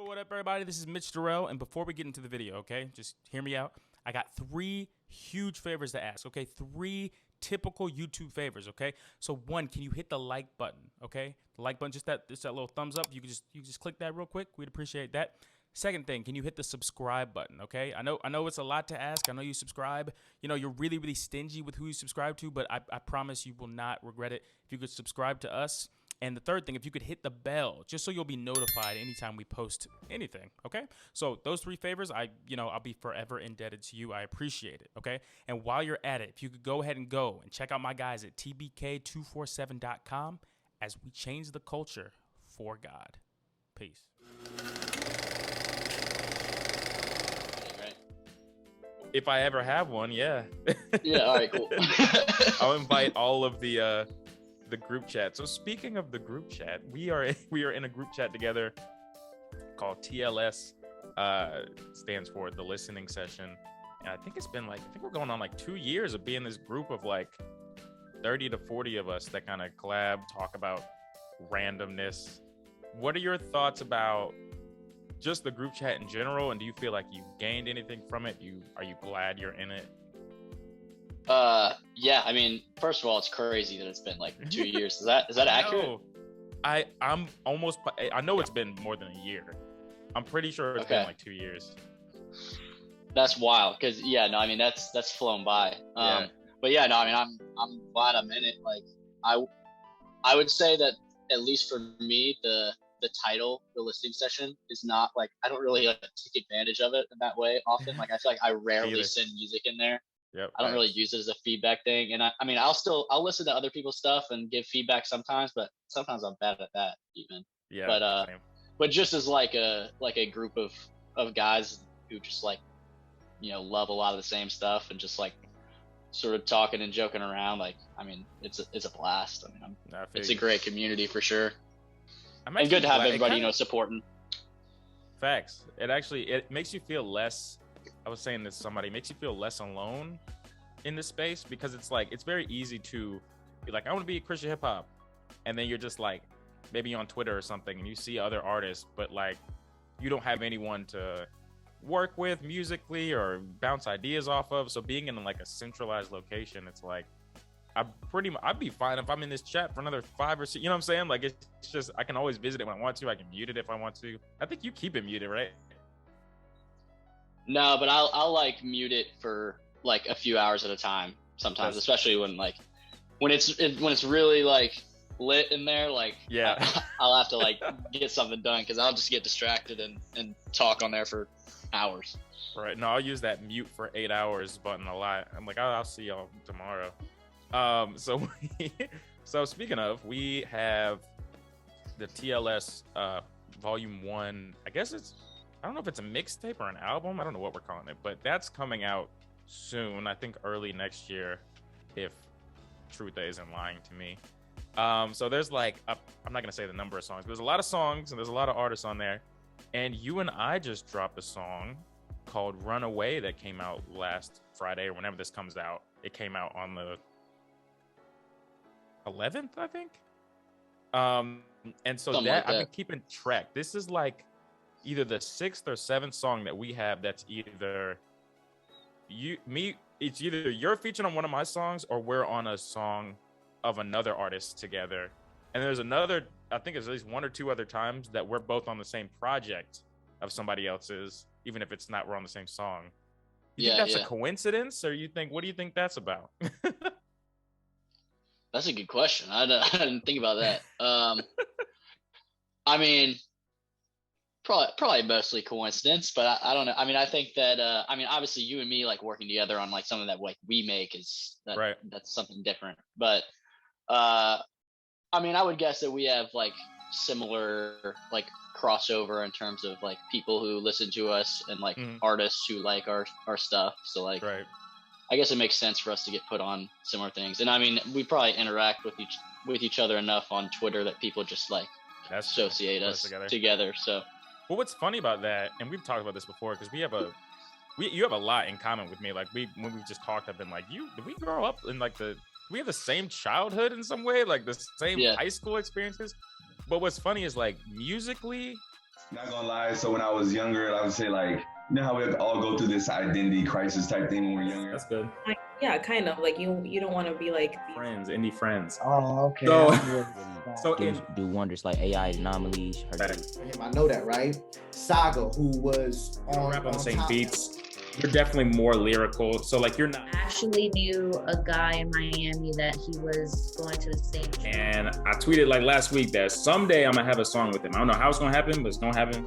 What up, everybody? This is Mitch Darrell, and before we get into the video, okay, just hear me out. I got 3 huge favors to ask, okay? 3 typical YouTube favors, okay? So 1, can you hit the like button, okay? The like button, just that little thumbs up. You just click that real quick. We'd appreciate that. Second thing, can you hit the subscribe button, okay? I know it's a lot to ask. I know you subscribe. You know, you're really, really stingy with who you subscribe to, but I promise you will not regret it if you could subscribe to us. And the third thing, if you could hit the bell, just so you'll be notified anytime we post anything, okay? So those 3 favors, I'll be forever indebted to you. I appreciate it, okay? And while you're at it, if you could go ahead and check out my guys at tbk247.com as we change the culture for God. Peace. If I ever have one, yeah. Yeah, all right, cool. I'll invite all of the group chat. So speaking of the group chat, we are in a group chat together called TLS. Stands for the listening session. And I think we're going on like 2 years of being this group of like 30 to 40 of us that kind of collab, talk about randomness. What are your thoughts about just the group chat in general? And do you feel like you gained anything from it? Are you glad you're in it? Yeah, I mean, first of all, it's crazy that it's been like 2 years. Is that accurate? No, I know it's been more than a year. I'm pretty sure it's been like 2 years. That's wild. Cause yeah, no, I mean, that's flown by. But yeah, no, I mean, I'm glad I'm in it. Like I would say that at least for me, the title, the listening session, is not like, I don't really like take advantage of it in that way often. Like I feel like I rarely send music in there. Yep, I don't really use it as a feedback thing. And I mean, I'll listen to other people's stuff and give feedback sometimes, but sometimes I'm bad at that even. Yeah. But just as like a group of guys who just like, you know, love a lot of the same stuff and just like sort of talking and joking around. Like, I mean, it's a blast. I mean, it's a great community for sure. And good to have everybody, supporting. Facts. It makes you feel less. I was saying this to somebody, it makes you feel less alone in this space, because it's like, it's very easy to be like, I want to be a Christian hip hop. And then you're just like, maybe on Twitter or something, and you see other artists, but like, you don't have anyone to work with musically or bounce ideas off of. So being in like a centralized location, it's like, I'd be fine if I'm in this chat for another 5 or 6, you know what I'm saying? Like, it's just, I can always visit it when I want to. I can mute it if I want to. I think you keep it muted, right? No, but I'll like mute it for like a few hours at a time sometimes, especially when it's really like lit in there. Like, yeah, I'll have to like get something done, because I'll just get distracted and talk on there for hours. Right. No, I'll use that mute for 8 hours button a lot. I'm like, I'll see y'all tomorrow. So speaking of, we have the TLS Volume 1. I don't know if it's a mixtape or an album. I don't know what we're calling it, but that's coming out soon. I think early next year, if Truth isn't lying to me. So there's like, I'm not gonna say the number of songs, but there's a lot of songs and there's a lot of artists on there. And you and I just dropped a song called Runaway that came out last Friday, or whenever this comes out. It came out on the 11th, I think. And so I've been keeping track. This is like either the 6th or 7th song that we have that's either it's either you're featured on one of my songs or we're on a song of another artist together. And there's another, I think there's at least 1 or 2 other times that we're both on the same project of somebody else's, even if it's not, we're on the same song. You think that's a coincidence, or what do you think that's about? That's a good question. I didn't think about that. I mean, probably mostly coincidence, but I don't know. I mean, I think that, obviously you and me like working together on like something that like we make that's something different. But, I mean, I would guess that we have like similar like crossover in terms of like people who listen to us and like artists who like our stuff. So like, I guess it makes sense for us to get put on similar things. And I mean, we probably interact with each other enough on Twitter that people just like associate us together. So, well, what's funny about that, and we've talked about this before, because you have a lot in common with me. Like when we've just talked, I've been like, did we grow up in like we have the same childhood in some way, like the same high school experiences? But what's funny is like musically, Not gonna lie. So when I was younger, I would say like, you know how we all go through this identity crisis type thing when we're younger. That's good. Yeah, kind of like you don't want to be like friends, indie friends. Oh, okay. So do wonders like AI anomalies. I know that, right? Saga, who was on rap on the same beats. You're definitely more lyrical. So like you're not. I actually knew a guy in Miami that he was going to the same church. And I tweeted like last week that someday I'm gonna have a song with him. I don't know how it's gonna happen, but it's gonna happen.